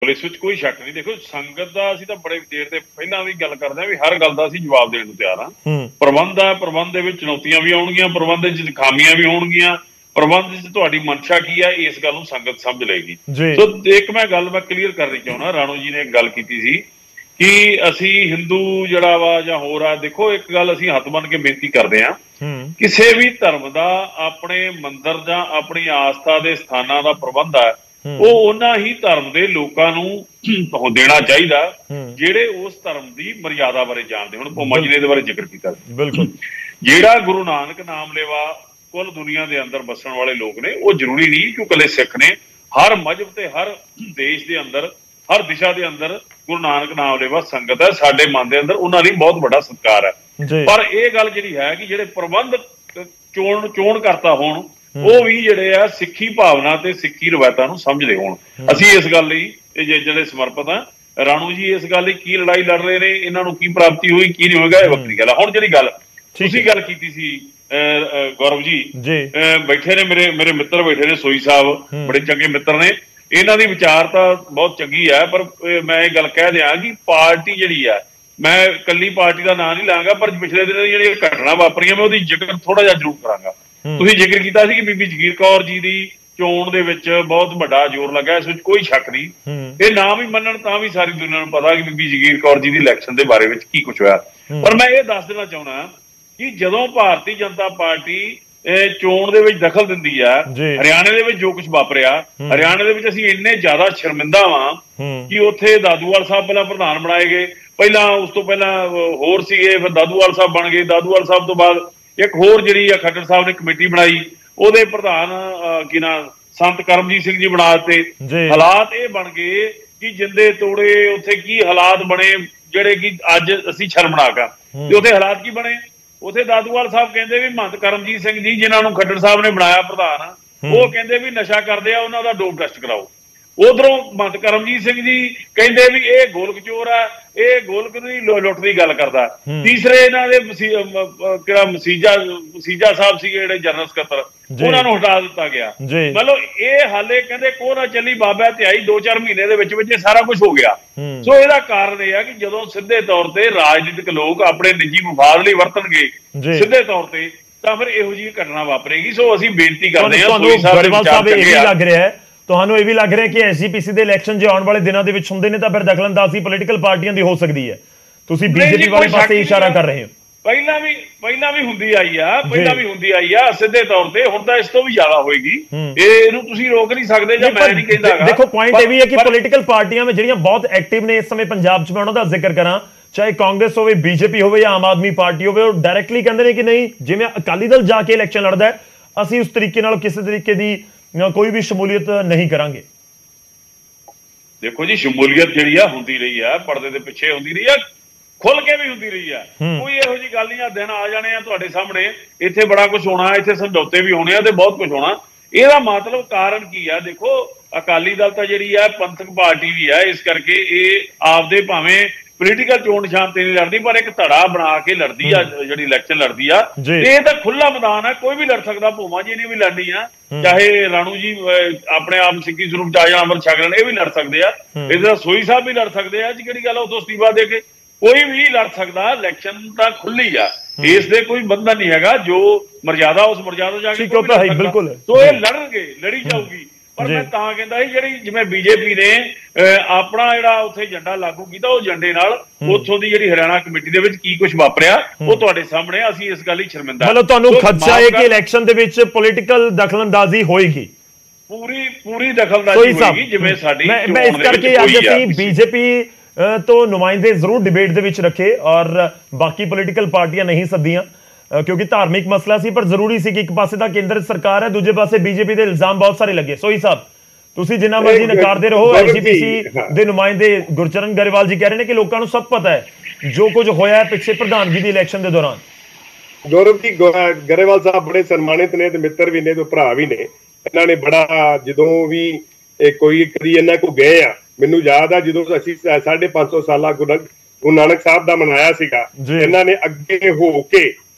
ਇਸ ਵਿੱਚ ਕੋਈ ਸ਼ੱਕ ਨਹੀਂ। ਦੇਖੋ ਸੰਗਤ ਦਾ ਅਸੀਂ ਤਾਂ ਬੜੇ ਦੇਰ ਦੇ ਪਹਿਲਾਂ ਵੀ ਗੱਲ ਕਰਦੇ ਹਾਂ ਵੀ ਹਰ ਗੱਲ ਦਾ ਅਸੀਂ ਜਵਾਬ ਦੇਣ ਨੂੰ ਤਿਆਰ ਹਾਂ। ਪ੍ਰਬੰਧ ਹੈ, ਪ੍ਰਬੰਧ ਦੇ ਵਿੱਚ ਚੁਣੌਤੀਆਂ ਵੀ ਆਉਣਗੀਆਂ, ਪ੍ਰਬੰਧ ਵਿੱਚ ਖਾਮੀਆਂ ਵੀ ਹੋਣਗੀਆਂ, ਪ੍ਰਬੰਧ 'ਚ ਤੁਹਾਡੀ ਮਨਸ਼ਾ ਕੀ ਹੈ ਇਸ ਗੱਲ ਨੂੰ ਸੰਗਤ ਸਮਝ ਲਏਗੀ। ਸੋ ਇੱਕ ਮੈਂ ਕਲੀਅਰ ਕਰਨੀ ਚਾਹੁੰਦਾ, ਰਾਣੋ ਜੀ ਨੇ ਇੱਕ ਗੱਲ ਕੀਤੀ ਸੀ ਕਿ ਅਸੀਂ ਹਿੰਦੂ ਜਿਹੜਾ ਵਾ ਜਾਂ ਹੋਰ ਆ, ਦੇਖੋ ਇੱਕ ਗੱਲ ਅਸੀਂ ਹੱਥ ਬੰਨ੍ਹ ਕੇ ਬੇਨਤੀ ਕਰਦੇ ਹਾਂ, ਕਿਸੇ ਵੀ ਧਰਮ ਦਾ ਆਪਣੇ ਮੰਦਿਰ ਜਾਂ ਆਪਣੀ ਆਸਥਾ ਦੇ ਸਥਾਨਾਂ ਦਾ ਪ੍ਰਬੰਧ ਹੈ ਉਹ ਉਹਨਾਂ ਹੀ ਧਰਮ ਦੇ ਲੋਕਾਂ ਨੂੰ ਦੇਣਾ ਚਾਹੀਦਾ ਜਿਹੜੇ ਉਸ ਧਰਮ ਦੀ ਮਰਿਆਦਾ ਬਾਰੇ ਜਾਣਦੇ। ਹੁਣ ਭੋਮਾ ਜੀ ਨੇ ਇਹਦੇ ਬਾਰੇ ਜ਼ਿਕਰ ਕੀਤਾ, ਬਿਲਕੁਲ ਜਿਹੜਾ ਗੁਰੂ ਨਾਨਕ ਨਾਮ ਲੇਵਾ ਕੁੱਲ ਦੁਨੀਆ ਦੇ ਅੰਦਰ ਵਸਣ ਵਾਲੇ ਲੋਕ ਨੇ, ਉਹ ਜ਼ਰੂਰੀ ਨਹੀਂ ਕਿ ਇਕੱਲੇ ਸਿੱਖ ਨੇ, ਹਰ ਮਜ਼ਹਬ ਤੇ ਹਰ ਦੇਸ਼ ਦੇ ਅੰਦਰ ਹਰ ਦਿਸ਼ਾ ਦੇ ਅੰਦਰ ਗੁਰੂ ਨਾਨਕ ਨਾਮ ਲੇਵਾ ਸੰਗਤ ਹੈ। ਸਾਡੇ ਮਨ ਦੇ ਅੰਦਰ ਉਹਨਾਂ ਲਈ ਬਹੁਤ ਵੱਡਾ ਸਤਿਕਾਰ ਹੈ। ਪਰ ਇਹ ਗੱਲ ਜਿਹੜੀ ਹੈ ਕਿ ਜਿਹੜੇ ਪ੍ਰਬੰਧ ਚੋਣ ਕਰਤਾ ਹੋਣ ਉਹ ਵੀ ਜਿਹੜੇ ਆ ਸਿੱਖੀ ਭਾਵਨਾ ਤੇ ਸਿੱਖੀ ਰਵਾਇਤਾਂ ਨੂੰ ਸਮਝਦੇ ਹੋਣ। ਅਸੀਂ ਇਸ ਗੱਲ ਲਈ ਜਿਹੜੇ ਸਮਰਪਿਤ ਆ। ਰਾਣੂ ਜੀ ਇਸ ਗੱਲ ਲਈ ਕੀ ਲੜਾਈ ਲੜ ਰਹੇ ਨੇ, ਇਹਨਾਂ ਨੂੰ ਕੀ ਪ੍ਰਾਪਤੀ ਹੋਈ ਕੀ ਨਹੀਂ ਹੋਏਗਾ, ਇਹ ਵੱਖਰੀ ਗੱਲ ਆ। ਹੁਣ ਜਿਹੜੀ ਗੱਲ ਤੁਸੀਂ ਗੱਲ ਕੀਤੀ ਸੀ ਗੌਰਵ ਜੀ, ਬੈਠੇ ਨੇ ਮੇਰੇ ਮਿੱਤਰ ਬੈਠੇ ਨੇ ਸੋਈ ਸਾਹਿਬ, ਬੜੇ ਚੰਗੇ ਮਿੱਤਰ ਨੇ, ਇਹਨਾਂ ਦੀ ਵਿਚਾਰਤਾ ਬਹੁਤ ਚੰਗੀ ਹੈ। ਪਰ ਮੈਂ ਇਹ ਗੱਲ ਕਹਿ ਦਿਆਂ ਕਿ ਪਾਰਟੀ ਜਿਹੜੀ ਆ, ਮੈਂ ਇਕੱਲੀ ਪਾਰਟੀ ਦਾ ਨਾਂ ਨਹੀਂ ਲਾਂਗਾ, ਪਰ ਪਿਛਲੇ ਦਿਨ ਜਿਹੜੀਆਂ ਘਟਨਾ ਵਾਪਰੀਆਂ ਮੈਂ ਉਹਦੀ ਜ਼ਿਕਰ ਥੋੜਾ ਜਿਹਾ ਜ਼ਰੂਰ ਕਰਾਂਗਾ। ਤੁਸੀਂ ਜ਼ਿਕਰ ਕੀਤਾ ਸੀ ਕਿ ਬੀਬੀ ਜਗੀਰ ਕੌਰ ਜੀ ਦੀ ਚੋਣ ਦੇ ਵਿੱਚ ਬਹੁਤ ਵੱਡਾ ਜ਼ੋਰ ਲੱਗਾ, ਇਸ ਵਿੱਚ ਕੋਈ ਸ਼ੱਕ ਨਹੀਂ। ਇਹ ਨਾ ਵੀ ਮੰਨਣ ਤਾਂ ਵੀ ਸਾਰੀ ਦੁਨੀਆ ਨੂੰ ਪਤਾ ਕਿ ਬੀਬੀ ਜਗੀਰ ਕੌਰ ਜੀ ਦੀ ਇਲੈਕਸ਼ਨ ਦੇ ਬਾਰੇ ਵਿੱਚ ਕੀ ਕੁਛ ਹੋਇਆ। ਪਰ ਮੈਂ ਇਹ ਦੱਸ ਦੇਣਾ ਚਾਹੁੰਦਾ ਕਿ ਜਦੋਂ ਭਾਰਤੀ ਜਨਤਾ ਪਾਰਟੀ ਚੋਣ ਦੇ ਵਿੱਚ ਦਖਲ ਦਿੰਦੀ ਆ, ਹਰਿਆਣੇ ਦੇ ਵਿੱਚ ਜੋ ਕੁਛ ਵਾਪਰਿਆ, ਹਰਿਆਣੇ ਦੇ ਵਿੱਚ ਅਸੀਂ ਇੰਨੇ ਜ਼ਿਆਦਾ ਸ਼ਰਮਿੰਦਾ ਵਾਂ ਕਿ ਉੱਥੇ ਦਾਦੂਵਾਲ ਸਾਹਿਬ ਪਹਿਲਾਂ ਪ੍ਰਧਾਨ ਬਣਾਏ ਗਏ, ਪਹਿਲਾਂ ਉਸ ਤੋਂ ਪਹਿਲਾਂ ਹੋਰ ਸੀਗੇ, ਫਿਰ ਦਾਦੂਵਾਲ ਸਾਹਿਬ ਬਣ ਗਏ, ਦਾਦੂਵਾਲ ਸਾਹਿਬ ਤੋਂ ਬਾਅਦ ਇੱਕ ਹੋਰ ਜਿਹੜੀ ਆ ਖੱਟਰ ਸਾਹਿਬ ਨੇ ਕਮੇਟੀ ਬਣਾਈ, ਉਹਦੇ ਪ੍ਰਧਾਨ ਕੀ ਨਾਂ ਸੰਤ ਕਰਮਜੀਤ ਸਿੰਘ ਜੀ ਬਣਾ ਦਿੱਤੇ। ਹਾਲਾਤ ਇਹ ਬਣ ਗਏ ਕਿ ਜਿੰਦੇ ਤੋੜੇ ਉੱਥੇ ਕੀ ਹਾਲਾਤ ਬਣੇ ਜਿਹੜੇ ਕਿ ਅੱਜ ਅਸੀਂ ਸ਼ਰਮਨਾਕ ਆ। ਤੇ ਉੱਥੇ ਹਾਲਾਤ ਕੀ ਬਣੇ, ਉੱਥੇ ਦਾਦੂਵਾਲ ਸਾਹਿਬ ਕਹਿੰਦੇ ਵੀ ਮਹੰਤ ਕਰਮਜੀਤ ਸਿੰਘ ਜੀ ਜਿਨ੍ਹਾਂ ਨੂੰ ਖੱਟਰ ਸਾਹਿਬ ਨੇ ਬਣਾਇਆ ਪ੍ਰਧਾਨ, ਉਹ ਕਹਿੰਦੇ ਵੀ ਨਸ਼ਾ ਕਰਦੇ ਆ, ਉਹਨਾਂ ਦਾ ਡੋਪ ਟੈਸਟ ਕਰਾਓ। ਉਧਰੋਂ ਮਹੰਤ ਕਰਮਜੀਤ ਸਿੰਘ ਜੀ ਕਹਿੰਦੇ ਵੀ ਇਹ ਗੋਲਕ ਚੋਰ ਆ, ਇਹ ਗੋਲਕ ਦੀ ਲੁੱਟ ਦੀ ਗੱਲ ਕਰਦਾ। ਤੀਸਰੇ ਇਹਨਾਂ ਦੇ ਕਿਹੜਾ ਮਸੀਜਾ ਸਾਹਿਬ ਸੀਗੇ ਜਿਹੜੇ ਜਨਰਲ ਸਕੱਤਰ, ਉਹਨਾਂ ਨੂੰ ਹਟਾ ਦਿੱਤਾ ਗਿਆ। ਮਤਲਬ ਇਹ ਹਾਲੇ ਕਹਿੰਦੇ ਕੋਹ ਨਾ ਚੱਲੀ ਬਾਬਾ ਧਿਆਈ, 2-4 ਮਹੀਨੇ ਦੇ ਵਿੱਚ ਇਹ ਸਾਰਾ ਕੁਛ ਹੋ ਗਿਆ। ਸੋ ਇਹਦਾ ਕਾਰਨ ਇਹ ਆ ਕਿ ਜਦੋਂ ਸਿੱਧੇ ਤੌਰ ਤੇ ਰਾਜਨੀਤਿਕ ਲੋਕ ਆਪਣੇ ਨਿੱਜੀ ਮਫਾਦ ਲਈ ਵਰਤਣਗੇ ਸਿੱਧੇ ਤੌਰ ਤੇ, ਤਾਂ ਫਿਰ ਇਹੋ ਜਿਹੀ ਘਟਨਾ ਵਾਪਰੇਗੀ। ਸੋ ਅਸੀਂ ਬੇਨਤੀ ਕਰਦੇ ਹਾਂ, ਤੁਹਾਨੂੰ ਇਹ ਵੀ ਲੱਗ ਰਿਹਾ ਕਿ ਐਸਜੀਪੀਸੀ ਦੇ ਇਲੈਕਸ਼ਨ ਜੇ ਆਉਣ ਵਾਲੇ ਦਿਨਾਂ ਦੇ ਵਿੱਚ ਹੁੰਦੇ ਨੇ ਤਾਂ ਫਿਰ ਦਖਲਅੰਦਾਜ਼ੀ ਪੋਲੀਟੀਕਲ ਪਾਰਟੀਆਂ ਦੀ ਹੋ ਸਕਦੀ ਹੈ? ਤੁਸੀਂ ਬੀਜੇਪੀ ਵਾਲੇ ਪਾਸੇ ਇਸ਼ਾਰਾ ਕਰ ਰਹੇ ਹੋ। ਪਹਿਲਾਂ ਵੀ ਹੁੰਦੀ ਆਈ ਆ ਸਿੱਧੇ ਤੌਰ ਤੇ, ਹੁਣ ਤਾਂ ਇਸ ਤੋਂ ਵੀ ਜ਼ਿਆਦਾ ਹੋਏਗੀ। ਇਹਨੂੰ ਤੁਸੀਂ ਰੋਕ ਨਹੀਂ ਸਕਦੇ ਜਾਂ ਮੈਂ ਨਹੀਂ ਕਹਿੰਦਾ। ਦੇਖੋ ਪੁਆਇੰਟ ਇਹ ਵੀ ਹੈ ਕਿ ਪੋਲੀਟੀਕਲ ਪਾਰਟੀਆਂ ਵਿੱਚ ਜਿਹੜੀਆਂ ਬਹੁਤ ਐਕਟਿਵ ਨੇ ਇਸ ਸਮੇਂ ਪੰਜਾਬ 'ਚ, ਮੈਂ ਉਹਨਾਂ ਦਾ ਜ਼ਿਕਰ ਕਰਾਂ, ਚਾਹੇ ਕਾਂਗਰਸ ਹੋਵੇ, ਬੀਜੇਪੀ ਹੋਵੇ ਜਾਂ ਆਮ ਆਦਮੀ ਪਾਰਟੀ ਹੋਵੇ, ਉਹ ਡਾਇਰੈਕਟਲੀ ਕਹਿੰਦੇ ਨੇ ਕਿ ਨਹੀਂ, ਜਿਵੇਂ ਅਕਾਲੀ ਦਲ ਜਾ ਕੇ ਇਲੈਕਸ਼ਨ ਲੜਦਾ ਅਸੀਂ ਉਸ ਤਰੀਕੇ ਨਾਲ ਕਿਸੇ ਤਰੀਕੇ ਦੀ ਕੋਈ ਵੀ ਸ਼ਮੂਲੀਅਤ ਨਹੀਂ ਕਰਾਂਗੇ। ਦੇਖੋ ਜੀ, ਸ਼ਮੂਲੀਅਤ ਜਿਹੜੀ ਆ ਹੁੰਦੀ ਰਹੀ ਆ, ਪਰਦੇ ਦੇ ਪਿੱਛੇ ਹੁੰਦੀ ਰਹੀ ਆ, ਖੁੱਲ ਕੇ ਵੀ ਹੁੰਦੀ ਰਹੀ ਆ। ਕੋਈ ਇਹੋ ਜਿਹੀ ਗੱਲ ਨਹੀਂ ਆ ਦਿਨ ਆ ਜਾਣੇ ਆ ਤੁਹਾਡੇ ਸਾਹਮਣੇ, ਇੱਥੇ ਬੜਾ ਕੁਛ ਹੋਣਾ, ਇੱਥੇ ਸਮਝੌਤੇ ਵੀ ਹੋਣੇ ਆ ਤੇ ਬਹੁਤ ਕੁਛ ਹੋਣਾ। ਇਹਦਾ ਮਤਲਬ ਕਾਰਨ ਕੀ ਆ? ਦੇਖੋ ਅਕਾਲੀ ਦਲ ਤਾਂ ਜਿਹੜੀ ਆ ਪੰਥਕ ਪਾਰਟੀ ਵੀ ਆ, ਇਸ ਕਰਕੇ ਇਹ ਆਪਦੇ ਭਾਵੇਂ ਪੋਲੀਟੀਕਲ ਚੋਣ ਨਿਸ਼ਾਨ ਤੇ ਨਹੀਂ ਲੜਦੀ, ਪਰ ਇੱਕ ਧੜਾ ਬਣਾ ਕੇ ਲੜਦੀ ਆ, ਜਿਹੜੀ ਇਲੈਕਸ਼ਨ ਲੜਦੀ ਆ। ਇਹ ਤਾਂ ਖੁੱਲਾ ਮੈਦਾਨ ਆ, ਕੋਈ ਵੀ ਲੜ ਸਕਦਾ। ਭੋਮਾ ਜੀ ਨੇ ਵੀ ਲੜਨੀ ਆ, ਚਾਹੇ ਰਾਣੂ ਜੀ ਆਪਣੇ ਆਪ ਸਿੱਖੀ ਸਰੂਪ ਚ ਆ ਜਾਣ, ਅਮਰ ਛਕ ਲੈਣ, ਇਹ ਵੀ ਲੜ ਸਕਦੇ ਆ। ਇਹਦਾ ਸੋਈ ਸਾਹਿਬ ਵੀ ਲੜ ਸਕਦੇ ਆ ਜੀ, ਕਿਹੜੀ ਗੱਲ ਆ, ਉਦੋਂ ਅਸਤੀਫਾ ਦੇ ਕੇ ਕੋਈ ਵੀ ਲੜ ਸਕਦਾ। ਇਲੈਕਸ਼ਨ ਤਾਂ ਖੁੱਲੀ ਆ, ਇਸ ਦੇ ਕੋਈ ਬੰਧਨ ਨਹੀਂ ਹੈਗਾ। ਜੋ ਮਰਜ਼ਾਦਾ ਉਸ ਮਰਜ਼ਾਦਾ ਜਾ ਕੇ ਬਿਲਕੁਲ, ਸੋ ਇਹ ਲੜਨਗੇ, ਲੜੀ ਜਾਊਗੀ। ਪਰ ਮੈਂ ਤਾਂ ਕਹਿੰਦਾ ਸੀ ਜਿਹੜੀ ਜਿਵੇਂ ਬੀਜੇਪੀ ਨੇ ਆਪਣਾ ਜਿਹੜਾ ਉੱਥੇ ਝੰਡਾ ਲਾਗੂ ਕੀਤਾ, ਉਹ ਝੰਡੇ ਨਾਲ ਉੱਥੋਂ ਦੀ ਜਿਹੜੀ ਹਰਿਆਣਾ ਕਮੇਟੀ ਦੇ ਵਿੱਚ ਕੀ ਕੁਝ ਵਾਪਰਿਆ ਉਹ ਤੁਹਾਡੇ ਸਾਹਮਣੇ। ਅਸੀਂ ਇਸ ਗੱਲ ਲਈ ਸ਼ਰਮਿੰਦਾ। ਮਤਲਬ ਤੁਹਾਨੂੰ ਖਦਸ਼ਾ ਹੈ ਕਿ ਇਲੈਕਸ਼ਨ ਦੇ ਵਿੱਚ ਪੋਲੀਟੀਕਲ ਦਖਲਅੰਦਾਜ਼ੀ ਹੋਏਗੀ? ਪੂਰੀ ਦਖਲਅੰਦਾਜ਼ੀ ਹੋਏਗੀ, ਜਿਵੇਂ ਸਾਡੀ। ਮੈਂ ਇਸ ਕਰਕੇ ਅੱਜ ਅਸੀਂ ਬੀਜੇਪੀ ਤੋਂ ਨੁਮਾਇੰਦੇ ਜ਼ਰੂਰ ਡਿਬੇਟ ਦੇ ਵਿੱਚ ਰੱਖੇ ਔਰ ਬਾਕੀ ਪੋਲੀਟੀਕਲ ਪਾਰਟੀਆਂ ਨਹੀਂ ਸੱਦੀਆਂ, ਕਿਉਂਕਿ ਧਾਰਮਿਕ ਮਸਲਾ ਸੀ। ਪਰ ਜ਼ਰੂਰੀ ਸੀ ਕਿ ਇੱਕ ਪਾਸੇ ਤਾਂ ਕੇਂਦਰ ਸਰਕਾਰ ਹੈ, ਦੂਜੇ ਪਾਸੇ ਬੀਜੇਪੀ ਦੇ ਇਲਜ਼ਾਮ ਬਹੁਤ ਸਾਰੇ ਲੱਗੇ। ਸੋਈ ਸਾਹਿਬ, ਤੁਸੀਂ ਜਿੰਨਾ ਮਰਜ਼ੀ ਨਕਾਰਦੇ ਰਹੋ, ਐਸਜੀਪੀਸੀ ਦੇ ਨੁਮਾਇੰਦੇ ਗੁਰਚਰਨ ਗਰੇਵਾਲ ਜੀ ਕਹਿ ਰਹੇ ਨੇ ਕਿ ਲੋਕਾਂ ਨੂੰ ਸਭ ਪਤਾ ਹੈ ਜੋ ਕੁਝ ਹੋਇਆ ਪਿੱਛੇ ਪ੍ਰਧਾਨਗੀ ਦੀ ਇਲੈਕਸ਼ਨ ਦੇ ਦੌਰਾਨ। ਗੌਰਵ ਜੀ, ਗਰੇਵਾਲ ਸਾਹਿਬ ਬੜੇ ਸਨਮਾਨਿਤ ਨੇ ਤੇ ਮਿੱਤਰ ਵੀ ਨੇ ਤੇ ਭਰਾ ਵੀ ਨੇ। ਇਹਨਾਂ ਨੇ ਬੜਾ, ਜਦੋਂ ਵੀ ਕੋਈ ਕਦੀ ਇਹਨਾਂ ਕੋ ਗਏ ਆ, ਮੈਨੂੰ ਯਾਦ ਆ ਜਦੋਂ ਅਸੀਂ 550 ਸਾਲਾ ਗੁਰੂ ਨਾਨਕ ਸਾਹਿਬ ਦਾ ਮਨਾਇਆ ਸੀਗਾ, ਇਹਨਾਂ ਨੇ ਅੱਗੇ ਹੋ ਕੇ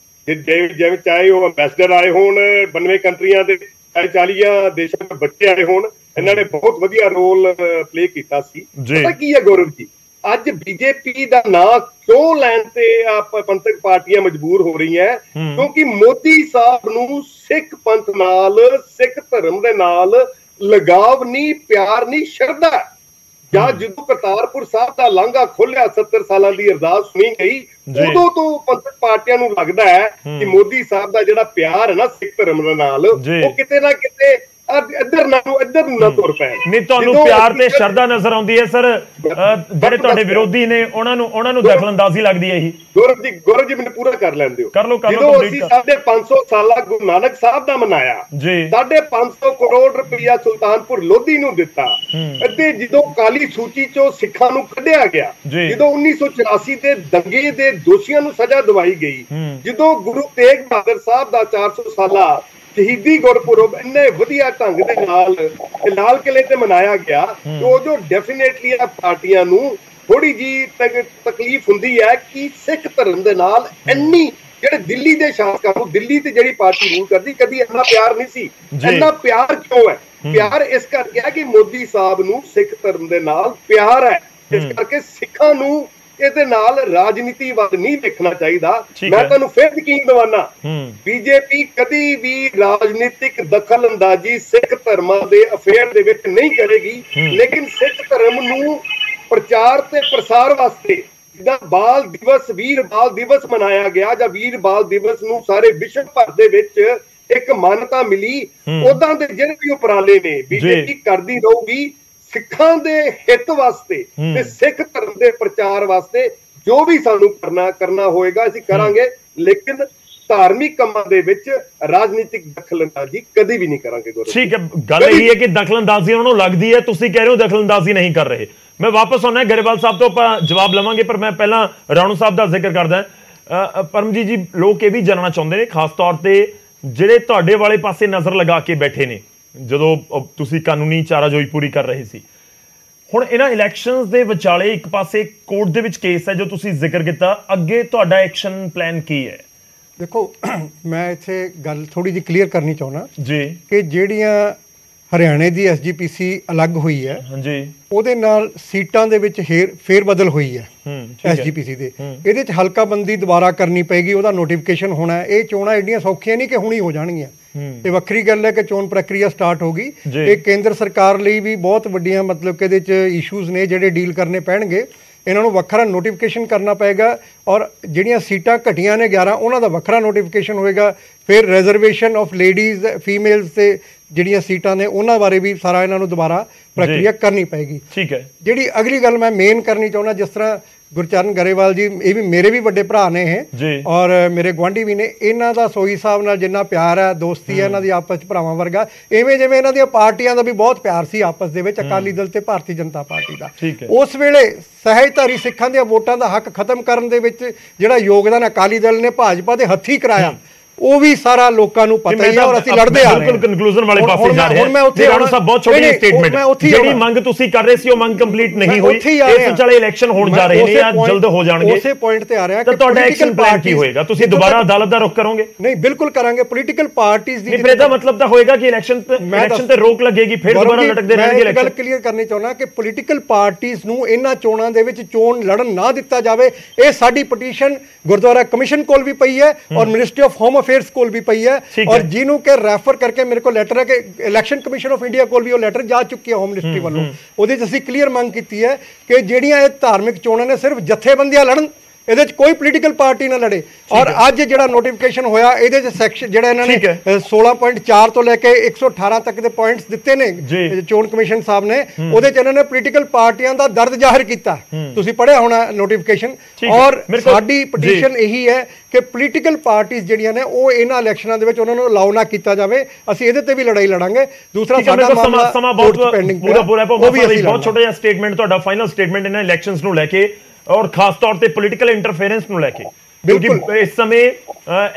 ਚਾਹੇ ਉਹ ਅੰਬੈਸਡਰ ਆਏ ਹੋਣ 92 ਕੰਟਰੀਆਂ ਦੇ, ਚਾਹੇ 40 ਦੇਸ਼ਾਂ ਦੇ ਬੱਚੇ ਆਏ ਹੋਣ, ਇਹਨਾਂ ਨੇ ਬਹੁਤ ਵਧੀਆ ਰੋਲ ਪਲੇ ਕੀਤਾ ਸੀ। ਪਤਾ ਕੀ ਹੈ ਗੌਰਵ ਜੀ, ਅੱਜ ਬੀਜੇਪੀ ਦਾ ਨਾਂ ਕਿਉਂ ਲੈਣ ਤੇ ਪੰਥਕ ਪਾਰਟੀਆਂ ਮਜਬੂਰ ਹੋ ਰਹੀਆਂ? ਕਿਉਂਕਿ ਮੋਦੀ ਸਾਹਿਬ ਨੂੰ ਸਿੱਖ ਪੰਥ ਨਾਲ, ਸਿੱਖ ਧਰਮ ਦੇ ਨਾਲ ਲਗਾਵ ਨਹੀਂ, ਪਿਆਰ ਨਹੀਂ, ਸ਼ਰਧਾ। ਜਾਂ ਜਦੋਂ ਕਰਤਾਰਪੁਰ ਸਾਹਿਬ ਦਾ ਲਾਂਘਾ ਖੋਲਿਆ, 70 ਸਾਲਾਂ ਦੀ ਅਰਦਾਸ ਸੁਣੀ ਗਈ, ਉਦੋਂ ਤੋਂ ਪੰਥਕ ਪਾਰਟੀਆਂ ਨੂੰ ਲੱਗਦਾ ਹੈ ਕਿ ਮੋਦੀ ਸਾਹਿਬ ਦਾ ਜਿਹੜਾ ਪਿਆਰ ਹੈ ਨਾ ਸਿੱਖ ਧਰਮ ਦੇ ਨਾਲ, ਉਹ ਕਿਤੇ ਨਾ ਕਿਤੇ ਇੱਧਰ ਨੂੰ ਨਾ ਤੁਰ ਪੈਣ। ਨਹੀਂ, ਤੁਹਾਨੂੰ ਪਿਆਰ ਤੇ ਸ਼ਰਧਾ ਨਜ਼ਰ ਆਉਂਦੀ ਹੈ ਸਰ? ਜਿਹੜੇ ਤੁਹਾਡੇ ਵਿਰੋਧੀ ਨੇ ਉਹਨਾਂ ਨੂੰ ਦਖਲਅੰਦਾਜ਼ੀ ਲੱਗਦੀ ਹੈ ਇਹੀ? ਗੌਰਵ ਜੀ ਮੈਨੂੰ ਪੂਰਾ ਕਰ ਲੈਣ ਦਿਓ। ਜਦੋਂ ਅਸੀਂ 550 ਸਾਲਾ ਗੁਰੂ ਨਾਨਕ ਸਾਹਿਬ ਦਾ ਮਨਾਇਆ, 550 ਕਰੋੜ ਰੁਪਇਆ ਸੁਲਤਾਨਪੁਰ ਲੋਧੀ ਨੂੰ ਦਿੱਤਾ, ਅਤੇ ਜਦੋਂ ਕਾਲੀ ਸੂਚੀ ਚੋਂ ਸਿੱਖਾਂ ਨੂੰ ਕੱਢਿਆ ਗਿਆ, ਜਦੋਂ 1984 ਦੇ ਦੰਗੇ ਦੇ ਦੋਸ਼ੀਆਂ ਨੂੰ ਸਜ਼ਾ ਦਿਵਾਈ ਗਈ, ਜਦੋਂ ਗੁਰੂ ਤੇਗ ਬਹਾਦਰ ਸਾਹਿਬ ਦਾ 400 ਸਾਲਾ ਸ਼ਹੀਦੀ ਗੁਰਪੁਰਬ ਇੰਨੇ ਵਧੀਆ ਢੰਗ ਦੇ ਨਾਲ ਲਾਲ ਕਿਲੇ ਤੇ ਮਨਾਇਆ ਗਿਆ, ਜੋ ਡੈਫੀਨੇਟਲੀ ਆ ਪਾਰਟੀਆਂ ਨੂੰ ਥੋੜੀ ਜੀ ਤਕਲੀਫ ਹੁੰਦੀ ਹੈ ਕਿ ਸਿੱਖ ਧਰਮ ਦੇ ਨਾਲ ਇੰਨੀ, ਜਿਹੜੇ ਦਿੱਲੀ ਦੇ ਸ਼ਾਸਕਾਂ ਨੂੰ, ਦਿੱਲੀ ਤੇ ਜਿਹੜੀ ਪਾਰਟੀ ਰੂਲ ਕਰਦੀ, ਕਦੀ ਇੰਨਾ ਪਿਆਰ ਨਹੀਂ ਸੀ। ਇੰਨਾ ਪਿਆਰ ਕਿਉਂ ਹੈ? ਪਿਆਰ ਇਸ ਕਰਕੇ ਹੈ ਕਿ ਮੋਦੀ ਸਾਹਿਬ ਨੂੰ ਸਿੱਖ ਧਰਮ ਦੇ ਨਾਲ ਪਿਆਰ ਹੈ, ਇਸ ਕਰਕੇ ਸਿੱਖਾਂ ਨੂੰ ਇਹਦੇ ਨਾਲ ਰਾਜਨੀਤੀ ਵੱਲ ਨਹੀਂ ਦੇਖਣਾ ਚਾਹੀਦਾ। ਮੈਂ ਤੁਹਾਨੂੰ ਫਿਰ ਯਕੀਨ ਦਿਵਾਨਾ, ਬੀਜੇਪੀ ਕਦੀ ਵੀ ਰਾਜਨੀਤਿਕ ਦਖਲ ਅੰਦਾਜ਼ੀ ਸਿੱਖ ਧਰਮਾਂ ਦੇ ਅਫੇਅਰ ਦੇ ਵਿੱਚ ਨਹੀਂ ਕਰੇਗੀ, ਲੇਕਿਨ ਸਿੱਖ ਧਰਮ ਨੂੰ ਪ੍ਰਚਾਰ ਤੇ ਪ੍ਰਸਾਰ ਵਾਸਤੇ, ਜਿੱਦਾਂ ਬਾਲ ਦਿਵਸ, ਵੀਰ ਬਾਲ ਦਿਵਸ ਮਨਾਇਆ ਗਿਆ, ਜਾਂ ਵੀਰ ਬਾਲ ਦਿਵਸ ਨੂੰ ਸਾਰੇ ਵਿਸ਼ਵ ਭਰ ਦੇ ਵਿੱਚ ਇੱਕ ਮਾਨਤਾ ਮਿਲੀ, ਉਦਾਂ ਦੇ ਜਿਹੜੇ ਵੀ ਉਪਰਾਲੇ ਨੇ ਬੀਜੇਪੀ ਕਰਦੀ ਰਹੂਗੀ ਸਿੱਖਾਂ ਦੇ ਹਿੱਤ ਵਾਸਤੇ ਤੇ ਸਿੱਖ ਧਰਮ ਦੇ ਪ੍ਰਚਾਰ ਵਾਸਤੇ। ਜੋ ਵੀ ਸਾਨੂੰ ਕਰਨਾ ਹੋਏਗਾ ਅਸੀਂ ਕਰਾਂਗੇ, ਲੇਕਿਨ ਧਾਰਮਿਕ ਕੰਮਾਂ ਦੇ ਵਿੱਚ ਰਾਜਨੀਤਿਕ ਦਖਲਅੰਦਾਜ਼ੀ ਕਦੀ ਵੀ ਨਹੀਂ ਕਰਾਂਗੇ। ਠੀਕ ਹੈ, ਗੱਲ ਇਹ ਹੈ ਕਿ ਦਖਲਅੰਦਾਜ਼ੀ ਉਹਨਾਂ ਨੂੰ ਲੱਗਦੀ ਹੈ, ਤੁਸੀਂ ਕਹਿ ਰਹੇ ਹੋ ਦਖਲਅੰਦਾਜ਼ੀ ਨਹੀਂ ਕਰ ਰਹੇ। ਮੈਂ ਵਾਪਸ ਆਉਣਾ ਗਰੇਵਾਲ ਸਾਹਿਬ ਤੋਂ, ਆਪਾਂ ਜਵਾਬ ਲਵਾਂਗੇ, ਪਰ ਮੈਂ ਪਹਿਲਾਂ ਰਾਣੂ ਸਾਹਿਬ ਦਾ ਜ਼ਿਕਰ ਕਰਦਾ। ਪਰਮਜੀਤ ਜੀ, ਲੋਕ ਇਹ ਵੀ ਜਾਣਨਾ ਚਾਹੁੰਦੇ ਨੇ, ਖਾਸ ਤੌਰ ਤੇ ਜਿਹੜੇ ਤੁਹਾਡੇ ਵਾਲੇ ਪਾਸੇ ਨਜ਼ਰ ਲਗਾ ਕੇ ਬੈਠੇ ਨੇ ਜਦੋਂ ਤੁਸੀਂ ਕਾਨੂੰਨੀ ਚਾਰਾਜੋਈ ਪੂਰੀ ਕਰ ਰਹੇ ਸੀ। ਹੁਣ ਇਹਨਾਂ ਇਲੈਕਸ਼ਨਸ ਦੇ ਵਿਚਾਲੇ ਇੱਕ ਪਾਸੇ ਕੋਰਟ ਦੇ ਵਿੱਚ ਕੇਸ ਹੈ ਜੋ ਤੁਸੀਂ ਜ਼ਿਕਰ ਕੀਤਾ, ਅੱਗੇ ਤੁਹਾਡਾ ਐਕਸ਼ਨ ਪਲਾਨ ਕੀ ਹੈ? ਦੇਖੋ, ਮੈਂ ਇੱਥੇ ਗੱਲ ਥੋੜੀ ਜਿਹੀ ਕਲੀਅਰ ਕਰਨੀ ਚਾਹੁੰਦਾ ਜੀ ਕਿ ਜਿਹੜੀਆਂ ਹਰਿਆਣੇ ਦੀ SGPC ਅਲੱਗ ਹੋਈ ਹੈ, ਉਹਦੇ ਨਾਲ ਸੀਟਾਂ ਦੇ ਵਿੱਚ ਫੇਰ ਬਦਲ ਹੋਈ ਹੈ SGPC ਦੇ। ਇਹਦੇ 'ਚ ਹਲਕਾਬੰਦੀ ਦੁਬਾਰਾ ਕਰਨੀ ਪਏਗੀ, ਉਹਦਾ ਨੋਟੀਫਿਕੇਸ਼ਨ ਹੋਣਾ ਹੈ। ਇਹ ਚੋਣਾਂ ਐਡੀਆਂ ਸੌਖੀਆਂ ਨਹੀਂ ਕਿ ਹੁਣੀ ਹੋ ਜਾਣਗੀਆਂ। ਇਹ ਵੱਖਰੀ ਗੱਲ ਹੈ ਕਿ ਚੋਣ ਪ੍ਰਕਿਰਿਆ ਸਟਾਰਟ ਹੋ ਗਈ। ਇਹ ਕੇਂਦਰ ਸਰਕਾਰ ਲਈ ਵੀ ਬਹੁਤ ਵੱਡੀਆਂ ਮਤਲਬ ਕਿ ਇਹਦੇ 'ਚ ਇਸ਼ੂਜ਼ ਨੇ ਜਿਹੜੇ ਡੀਲ ਕਰਨੇ ਪੈਣਗੇ। ਇਹਨਾਂ ਨੂੰ ਵੱਖਰਾ ਨੋਟੀਫਿਕੇਸ਼ਨ ਕਰਨਾ ਪਏਗਾ, ਔਰ ਜਿਹੜੀਆਂ ਸੀਟਾਂ ਘਟੀਆਂ ਨੇ 11 ਉਹਨਾਂ ਦਾ ਵੱਖਰਾ ਨੋਟੀਫਿਕੇਸ਼ਨ ਹੋਏਗਾ। ਫਿਰ ਰਿਜ਼ਰਵੇਸ਼ਨ ਆਫ ਲੇਡੀਜ਼, ਫੀਮੇਲਸ ਤੇ ਜਿਹੜੀਆਂ ਸੀਟਾਂ ਨੇ ਉਹਨਾਂ ਬਾਰੇ ਵੀ ਸਾਰਾ ਇਹਨਾਂ ਨੂੰ ਦੁਬਾਰਾ ਪ੍ਰਕਿਰਿਆ ਕਰਨੀ ਪਏਗੀ। ਠੀਕ ਹੈ। ਜਿਹੜੀ ਅਗਲੀ ਗੱਲ ਮੈਂ ਮੇਨ ਕਰਨੀ ਚਾਹੁੰਦਾ, ਜਿਸ ਤਰ੍ਹਾਂ ਗੁਰਚਰਨ ਗਰੇਵਾਲ ਜੀ, ਇਹ ਵੀ ਮੇਰੇ ਵੀ ਵੱਡੇ ਭਰਾ ਨੇ ਇਹ, ਔਰ ਮੇਰੇ ਗੁਆਂਢੀ ਵੀ ਨੇ, ਇਹਨਾਂ ਦਾ ਸੋਈ ਸਾਹਿਬ ਨਾਲ ਜਿੰਨਾ ਪਿਆਰ ਹੈ, ਦੋਸਤੀ ਹੈ ਇਹਨਾਂ ਦੀ ਆਪਸ 'ਚ ਭਰਾਵਾਂ ਵਰਗਾ, ਇਵੇਂ ਜਿਵੇਂ ਇਹਨਾਂ ਦੀਆਂ ਪਾਰਟੀਆਂ ਦਾ ਵੀ ਬਹੁਤ ਪਿਆਰ ਸੀ ਆਪਸ ਦੇ ਵਿੱਚ, ਅਕਾਲੀ ਦਲ ਤੇ ਭਾਰਤੀ ਜਨਤਾ ਪਾਰਟੀ ਦਾ। ਉਸ ਵੇਲੇ ਸਹਿਜਧਾਰੀ ਸਿੱਖਾਂ ਦੀਆਂ ਵੋਟਾਂ ਦਾ ਹੱਕ ਖਤਮ ਕਰਨ ਦੇ ਵਿੱਚ ਜਿਹੜਾ ਯੋਗਦਾਨ ਅਕਾਲੀ ਦਲ ਨੇ ਭਾਜਪਾ ਦੇ ਹੱਥੀਂ ਕਰਾਇਆ, ਉਹ ਵੀ ਸਾਰਾ ਲੋਕਾਂ ਨੂੰ ਪਤਾ ਹੀ ਹੈ, ਔਰ ਅਸੀਂ ਲੜਦੇ ਆ ਰਹੇ ਹਾਂ। ਬਿਲਕੁਲ ਕਨਕਲੂਜਨ ਵਾਲੇ ਪਾਸੇ ਜਾ ਰਹੇ ਹਾਂ। ਰਾਣੂ ਸਾਹਿਬ, ਬਹੁਤ ਛੋਟੀ ਸਟੇਟਮੈਂਟ, ਜਿਹੜੀ ਮੰਗ ਤੁਸੀਂ ਕਰ ਰਹੇ ਸੀ ਉਹ ਮੰਗ ਕੰਪਲੀਟ ਨਹੀਂ ਹੋਈ। ਇਸ ਵਿਚਾਲੇ ਇਲੈਕਸ਼ਨ ਹੋਣ ਜਾ ਰਹੇ ਨੇ ਜਾਂ ਜਲਦ ਹੋ ਜਾਣਗੇ, ਉਸੇ ਪੁਆਇੰਟ ਤੇ ਆ ਰਿਹਾ ਕਿ ਤੁਹਾਡਾ ਐਕਸ਼ਨ ਪਲਾਨ ਕੀ ਹੋਏਗਾ? ਤੁਸੀਂ ਦੁਬਾਰਾ ਅਦਾਲਤ ਦਾ ਰੁਖ ਕਰੋਗੇ? ਨਹੀਂ, ਬਿਲਕੁਲ ਕਰਾਂਗੇ। ਪੋਲੀਟੀਕਲ ਪਾਰਟੀਜ਼ ਦੀ ਇਹਦਾ ਮਤਲਬ ਤਾਂ ਹੋਏਗਾ ਕਿ ਇਲੈਕਸ਼ਨ ਤੇ ਰੋਕ ਲੱਗੇਗੀ, ਫਿਰ ਦੁਬਾਰਾ ਲਟਕਦੇ ਰਹਿਣਗੇ ਇਲੈਕਸ਼ਨ। ਗੱਲ ਕਲੀਅਰ ਕਰਨੀ ਚਾਹੁੰਦਾ ਕਿ ਪੋਲੀਟੀਕਲ ਪਾਰਟੀਜ਼ ਨੂੰ ਇਹਨਾਂ ਚੋਣਾਂ ਦੇ ਵਿੱਚ ਚੋਣ ਲੜਨ ਨਾ ਦਿੱਤਾ ਜਾਵੇ। ਇਹ ਸਾਡੀ ਪਟੀਸ਼ਨ ਗੁਰਦੁਆਰਾ ਕਮਿਸ਼ਨ ਕੋਲ ਵੀ ਪਈ ਹੈ ਔਰ ਮਿਨਿਸਟਰੀ ਆਫ ਹੋਮ ਅਫੇਅਰਸ ਕੋਲ ਵੀ ਪਈ ਹੈ, और जिन्हों के रेफर करके मेरे को लेटर है कि इलेक्शन कमीशन ऑफ इंडिया को भी वो लेटर जा चुकी है होम मिनिस्ट्री वालों। ਉਹਦੇ 'ਚ ਅਸੀਂ ਕਲੀਅਰ ਮੰਗ ਕੀਤੀ ਹੈ ਕਿ ਜਿਹੜੀਆਂ ਇਹ ਧਾਰਮਿਕ ਚੋਣਾਂ ਨੇ ਸਿਰਫ ਜਥੇਬੰਦੀਆਂ ਲੜਨ, ਇਹਦੇ 'ਚ ਕੋਈ ਪੋਲੀਟੀਕਲ ਪਾਰਟੀ ਨਾ ਲੜੇ। ਔਰ ਅੱਜ ਜਿਹੜਾ ਨੋਟੀਫਿਕੇਸ਼ਨ ਹੋਇਆ, ਇਹਦੇ 'ਚ ਸੈਕਸ਼ਨ ਜਿਹੜਾ ਇਹਨਾਂ ਨੇ 16.4 ਤੋਂ ਲੈ ਕੇ 118 ਤੱਕ ਦੇ ਪੁਆਇੰਟਸ ਦਿੱਤੇ ਨੇ ਚੋਣ ਕਮਿਸ਼ਨ ਸਾਹਿਬ ਨੇ, ਉਹਦੇ 'ਚ ਇਹਨਾਂ ਨੇ ਪੋਲੀਟੀਕਲ ਪਾਰਟੀਆਂ ਦਾ ਦਰਦ ਜ਼ਾਹਿਰ ਕੀਤਾ। ਤੁਸੀਂ ਪੜ੍ਹਿਆ ਹੋਣਾ ਨੋਟੀਫਿਕੇਸ਼ਨ। ਔਰ ਸਾਡੀ ਪਟੀਸ਼ਨ ਇਹੀ ਹੈ ਕਿ ਪੋਲੀਟੀਕਲ ਪਾਰਟੀਆਂ ਜਿਹੜੀਆਂ ਨੇ ਉਹ ਇਹਨਾਂ ਇਲੈਕਸ਼ਨਾਂ ਦੇ ਵਿੱਚ ਉਹਨਾਂ ਨੂੰ ਅਲਾਉ ਨਾ ਕੀਤਾ ਜਾਵੇ। ਅਸੀਂ ਇਹਦੇ ਤੇ ਵੀ ਲੜਾਈ ਲੜਾਂਗੇ। ਦੂਸਰਾ ਸਾਡਾ ਸਮਾਂ ਬਹੁਤ ਪੂਰਾ ਬਹੁਤ ਛੋਟਾ ਜਿਹਾ ਸਟੇਟਮੈਂਟ, ਤੁਹਾਡਾ ਫਾਈਨਲ ਸਟੇਟਮੈਂਟ ਇਹਨਾਂ ਇਲੈਕਸ਼ਨਸ ਨੂੰ ਲੈ ਕੇ ਔਰ ਖਾਸ ਤੌਰ ਤੇ ਪੋਲੀਟੀਕਲ ਇੰਟਰਫੇਰੈਂਸ ਨੂੰ ਲੈ ਕੇ, ਕਿਉਂਕਿ ਇਸ ਸਮੇਂ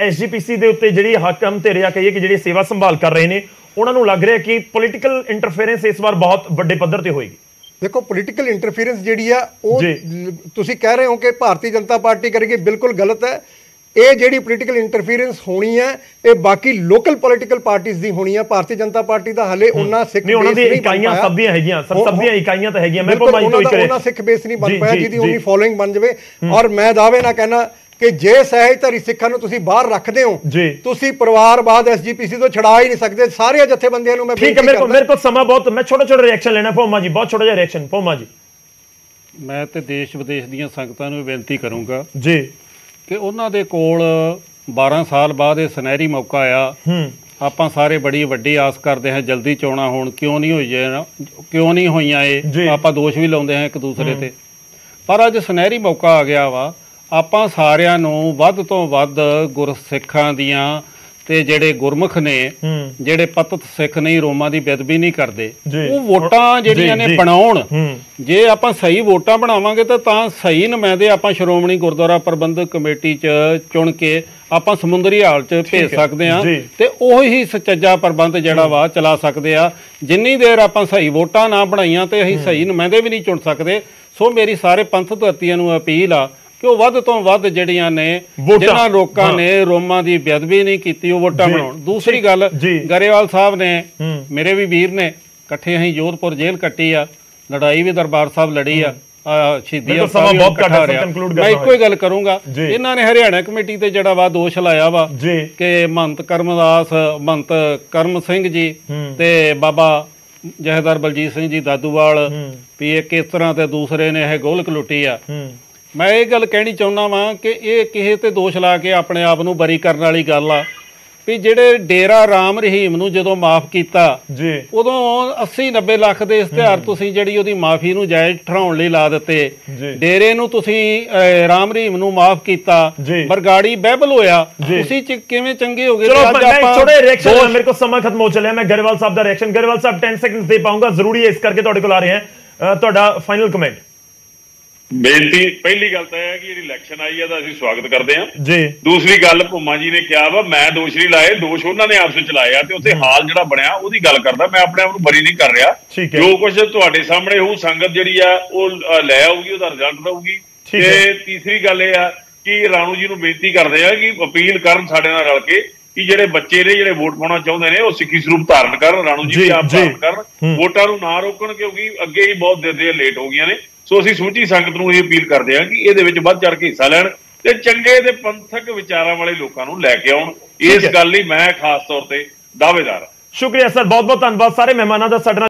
SGPC ਦੇ ਉੱਤੇ ਜਿਹੜੀ ਹਾਕਮ ਧਿਰ ਜਾਂ ਕਹੀਏ ਕਿ ਜਿਹੜੀ ਸੇਵਾ ਸੰਭਾਲ ਕਰ ਰਹੇ ਨੇ, ਉਹਨਾਂ ਨੂੰ ਲੱਗ ਰਿਹਾ ਕਿ ਪੋਲੀਟੀਕਲ ਇੰਟਰਫੇਰੈਂਸ ਇਸ ਵਾਰ ਬਹੁਤ ਵੱਡੇ ਪੱਧਰ ਤੇ ਹੋਏਗੀ। ਦੇਖੋ, ਪੋਲੀਟੀਕਲ ਇੰਟਰਫੇਰੈਂਸ ਜਿਹੜੀ ਆ ਉਹ ਤੁਸੀਂ ਕਹਿ ਰਹੇ ਹੋ ਕਿ ਭਾਰਤੀ ਜਨਤਾ ਪਾਰਟੀ ਕਰੇਗੀ, ਬਿਲਕੁਲ ਗਲਤ ਹੈ। ਇਹ ਜਿਹੜੀ ਪੋਲੀਟੀਕਲ ਇੰਟਰਫੀਰੈਂਸ ਹੋਣੀ ਹੈ ਇਹ ਬਾਕੀ ਲੋਕਲ ਪੋਲੀਟੀਕਲ ਪਾਰਟੀਆਂ ਦੀ ਹੋਣੀ ਹੈ। ਭਾਰਤੀ ਜਨਤਾ ਪਾਰਟੀ ਦਾ ਹਲੇ ਉਹਨਾਂ ਸਿੱਖ ਨਹੀਂ, ਉਹਨਾਂ ਦੀ ਇਕਾਈਆਂ ਸਭ ਦੀਆਂ ਹੈਗੀਆਂ, ਸਭ ਦੀਆਂ ਇਕਾਈਆਂ ਤਾਂ ਹੈਗੀਆਂ। ਮੈਂ ਉਹਨਾਂ ਸਿੱਖ ਬੇਸ ਨਹੀਂ ਬਣ ਪਾਇਆ ਜਿਹਦੀ ਉਨੀ ਫੋਲੋਇੰਗ ਬਣ ਜਾਵੇ। ਔਰ ਮੈਂ ਦਾਅਵੇ ਨਾਲ ਕਹਿਣਾ ਕਿ ਜੇ ਸਹਿਜਧਾਰੀ ਸਿੱਖਾਂ ਨੂੰ ਤੁਸੀਂ ਬਾਹਰ ਰੱਖਦੇ ਹੋ, ਤੁਸੀਂ ਪਰਿਵਾਰਵਾਦ SGPC ਤੋਂ ਛਡਾ ਹੀ ਨਹੀਂ ਸਕਦੇ। ਸਾਰੇ ਜਥੇਬੰਦੀਆਂ ਨੂੰ ਮੈਂ ਠੀਕ ਹੈ, ਮੇਰੇ ਕੋਲ ਸਮਾਂ ਬਹੁਤ, ਮੈਂ ਛੋਟਾ ਰਿਐਕਸ਼ਨ ਲੈਣਾ। ਭੋਮਾ ਜੀ, ਬਹੁਤ ਛੋਟਾ ਜਿਹਾ ਰਿਐਕਸ਼ਨ। ਭੋਮਾ ਜੀ, ਮੈਂ ਤੇ ਦੇਸ਼ ਵਿਦੇਸ਼ ਦੀਆਂ ਸੰਗਤਾਂ ਨੂੰ ਬੇਨਤੀ ਕਰੂੰਗਾ ਜੀ ਕਿ ਉਹਨਾਂ ਦੇ ਕੋਲ 12 ਸਾਲ ਬਾਅਦ ਇਹ ਸੁਨਹਿਰੀ ਮੌਕਾ ਆ। ਆਪਾਂ ਸਾਰੇ ਬੜੀ ਵੱਡੀ ਆਸ ਕਰਦੇ ਹਾਂ ਜਲਦੀ ਚੋਣਾਂ ਹੋਣ, ਕਿਉਂ ਨਹੀਂ ਹੋਈਆਂ ਇਹ ਆਪਾਂ ਦੋਸ਼ ਵੀ ਲਾਉਂਦੇ ਹਾਂ ਇੱਕ ਦੂਸਰੇ ਤੇ। ਪਰ ਅੱਜ ਸੁਨਹਿਰੀ ਮੌਕਾ ਆ ਗਿਆ ਵਾ। ਆਪਾਂ ਸਾਰਿਆਂ ਨੂੰ ਵੱਧ ਤੋਂ ਵੱਧ ਗੁਰਸਿੱਖਾਂ ਦੀਆਂ ਤੇ ਜਿਹੜੇ ਗੁਰਮੁਖ ਨੇ, ਜਿਹੜੇ ਪਤਤ ਸਿੱਖ ਨਹੀਂ, ਰੋਮਾਂ ਦੀ ਬੇਅਦਬੀ ਨਹੀਂ ਕਰਦੇ, ਉਹ ਵੋਟਾਂ ਜਿਹੜੀਆਂ ਨੇ ਬਣਾਉਣ। ਜੇ ਆਪਾਂ ਸਹੀ ਵੋਟਾਂ ਬਣਾਵਾਂਗੇ ਤਾਂ ਸਹੀ ਨੁਮਾਇੰਦੇ ਆਪਾਂ ਸ਼੍ਰੋਮਣੀ ਗੁਰਦੁਆਰਾ ਪ੍ਰਬੰਧਕ ਕਮੇਟੀ 'ਚ ਚੁਣ ਕੇ ਆਪਾਂ ਸਮੁੰਦਰੀ ਹਾਲ 'ਚ ਭੇਜ ਸਕਦੇ ਹਾਂ ਤੇ ਉਹੀ ਸੁਚੱਜਾ ਪ੍ਰਬੰਧ ਜਿਹੜਾ ਵਾ ਚਲਾ ਸਕਦੇ ਆ। ਜਿੰਨੀ ਦੇਰ ਆਪਾਂ ਸਹੀ ਵੋਟਾਂ ਨਾ ਬਣਾਈਆਂ ਤੇ ਅਸੀਂ ਸਹੀ ਨੁਮਾਇੰਦੇ ਵੀ ਨਹੀਂ ਚੁਣ ਸਕਦੇ। ਸੋ ਮੇਰੀ ਸਾਰੇ ਪੰਥਕ ਧਰਤੀਆਂ ਨੂੰ ਅਪੀਲ ਆ ਕਿ ਉਹ ਵੱਧ ਤੋਂ ਵੱਧ ਜਿਹੜੀਆਂ ਨੇ, ਜਿਨ੍ਹਾਂ ਲੋਕਾਂ ਨੇ ਰੋਮਾਂ ਦੀ ਬੇਅਦਬੀ ਨਹੀਂ ਕੀਤੀ, ਉਹ ਵੋਟਾਂ ਬਣਾਉਣ। ਦੂਸਰੀ ਗੱਲ, ਗਰੇਵਾਲ ਸਾਹਿਬ ਨੇ, ਮੇਰੇ ਵੀ ਵੀਰ ਨੇ, ਇਕੱਠੇ ਅਸੀਂ ਜੋਧਪੁਰ ਜੇਲ੍ਹ ਕੱਟੀ ਆ, ਲੜਾਈ ਵੀ ਦਰਬਾਰ ਸਾਹਿਬ ਲੜੀ ਆ, ਸ਼ਹੀਦੀ ਮੈਂ ਇੱਕੋ ਹੀ ਗੱਲ ਕਰੂੰਗਾ। ਇਹਨਾਂ ਨੇ ਹਰਿਆਣਾ ਕਮੇਟੀ ਤੇ ਜਿਹੜਾ ਵਾ ਦੋਸ਼ ਲਾਇਆ ਵਾ ਕਿ ਮਹੰਤ ਮਹੰਤ ਕਰਮ ਸਿੰਘ ਜੀ ਤੇ ਬਾਬਾ ਜਹੇਦਾਰ ਬਲਜੀਤ ਸਿੰਘ ਜੀ ਦਾਦੂਵਾਲ ਵੀ ਇਹ ਕਿਸ ਤਰ੍ਹਾਂ ਤੇ ਦੂਸਰੇ ਨੇ ਇਹ ਗੋਲਕ ਲੁੱਟੀ ਆ। ਮੈਂ ਇਹ ਗੱਲ ਕਹਿਣੀ ਚਾਹੁੰਦਾ ਵਾਂ ਕਿ ਇਹ ਕਿਸੇ ਤੇ ਦੋਸ਼ ਲਾ ਕੇ ਆਪਣੇ ਆਪ ਨੂੰ ਬਰੀ ਕਰਨ ਵਾਲੀ ਗੱਲ ਆ। ਵੀ ਜਿਹੜੇ ਡੇਰਾ ਰਾਮ ਰਹੀਮ ਨੂੰ ਜਦੋਂ ਮਾਫ ਕੀਤਾ ਉਦੋਂ 80-90 ਲੱਖ ਦੇ ਇਸ਼ਤਿਹਾਰ ਤੁਸੀਂ ਜਿਹੜੀ ਉਹਦੀ ਮਾਫੀ ਨੂੰ ਜਾਇਜ਼ ਠਹਿਰਾਉਣ ਲਈ ਲਾ ਦਿੱਤੇ। ਡੇਰੇ ਨੂੰ ਤੁਸੀਂ ਰਾਮ ਰਹੀਮ ਨੂੰ ਮਾਫ ਕੀਤਾ, ਬਰਗਾੜੀ ਬਹਿਬਲ ਹੋਇਆ, ਤੁਸੀਂ ਕਿਵੇਂ ਚੰਗੇ ਹੋ ਗਏ। ਮੇਰੇ ਕੋਲ ਸਮਾਂ ਖਤਮ ਹੋ ਚੱਲਿਆ। ਮੈਂ ਗਰੇਵਾਲ ਸਾਹਿਬ ਦਾ ਰਿਐਕਸ਼ਨ, ਗਰੇਵਾਲ ਸਾਹਿਬ 10 ਸੈਕਿੰਡਸ ਦੇ ਪਾਉਂਗਾ, ਜ਼ਰੂਰੀ ਹੈ, ਇਸ ਕਰਕੇ ਤੁਹਾਡੇ ਕੋਲ ਆ ਰਹੇ ਹਾਂ। ਤੁਹਾਡਾ ਫਾਈਨਲ ਕਮੈਂਟ। ਬੇਨਤੀ, ਪਹਿਲੀ ਗੱਲ ਤਾਂ ਇਹ ਹੈ ਕਿ ਜਿਹੜੀ ਇਲੈਕਸ਼ਨ ਆਈ ਹੈ ਤਾਂ ਅਸੀਂ ਸਵਾਗਤ ਕਰਦੇ ਹਾਂ ਜੀ। ਦੂਸਰੀ ਗੱਲ, ਭੁੰਮਾ ਜੀ ਨੇ ਕਿਹਾ ਵਾ ਮੈਂ ਦੋਸ਼ ਨਹੀਂ ਲਾਏ, ਦੋਸ਼ ਉਹਨਾਂ ਨੇ ਆਪਸ ਵਿੱਚ ਲਾਏ ਆ ਤੇ ਉੱਥੇ ਹਾਲ ਜਿਹੜਾ ਬਣਿਆ ਉਹਦੀ ਗੱਲ ਕਰਦਾ। ਮੈਂ ਆਪਣੇ ਆਪ ਨੂੰ ਬਰੀ ਨਹੀਂ ਕਰ ਰਿਹਾ। ਜੋ ਕੁਝ ਤੁਹਾਡੇ ਸਾਹਮਣੇ ਹੋਊ, ਸੰਗਤ ਜਿਹੜੀ ਆ ਉਹ ਲੈ ਆਊਗੀ, ਉਹਦਾ ਰਿਜ਼ਲਟ ਦਊਗੀ। ਤੇ ਤੀਸਰੀ ਗੱਲ ਇਹ ਆ ਕਿ ਰਾਣੂ ਜੀ ਨੂੰ ਬੇਨਤੀ ਕਰਦੇ ਆ ਕਿ ਅਪੀਲ ਕਰਨ ਸਾਡੇ ਨਾਲ ਰਲ ਕੇ ਕਿ ਜਿਹੜੇ ਬੱਚੇ ਨੇ ਜਿਹੜੇ ਵੋਟ ਪਾਉਣਾ ਚਾਹੁੰਦੇ ਨੇ ਉਹ ਸਿੱਖੀ ਸਰੂਪ ਧਾਰਨ ਕਰਨ, ਰਾਣੂ ਜੀ ਆਪ ਧਾਰਨ ਕਰਨ, ਵੋਟਾਂ ਨੂੰ ਨਾ ਰੋਕਣ, ਕਿਉਂਕਿ ਅੱਗੇ ਹੀ ਬਹੁਤ ਦੇਰ ਲੇਟ ਹੋ ਗਈਆਂ ਨੇ। ਸੋ ਅਸੀਂ ਸਮੁੱਚੀ ਸੰਗਤ ਨੂੰ ਇਹ ਅਪੀਲ ਕਰਦੇ ਹਾਂ ਕਿ ਇਹਦੇ ਵਿੱਚ ਵੱਧ ਚੜ ਕੇ ਹਿੱਸਾ ਲੈਣ ਤੇ ਚੰਗੇ ਤੇ ਪੰਥਕ ਵਿਚਾਰਾਂ ਵਾਲੇ ਲੋਕਾਂ ਨੂੰ ਲੈ ਕੇ ਆਉਣ। ਇਸ ਗੱਲ ਲਈ ਮੈਂ ਖਾਸ ਤੌਰ ਤੇ ਦਾਅਵੇਦਾਰ ਹਾਂ। ਸ਼ੁਕਰੀਆ ਸਰ, ਬਹੁਤ ਬਹੁਤ ਧੰਨਵਾਦ ਸਾਰੇ ਮਹਿਮਾਨਾਂ ਦਾ ਸਾਡੇ ਨਾਲ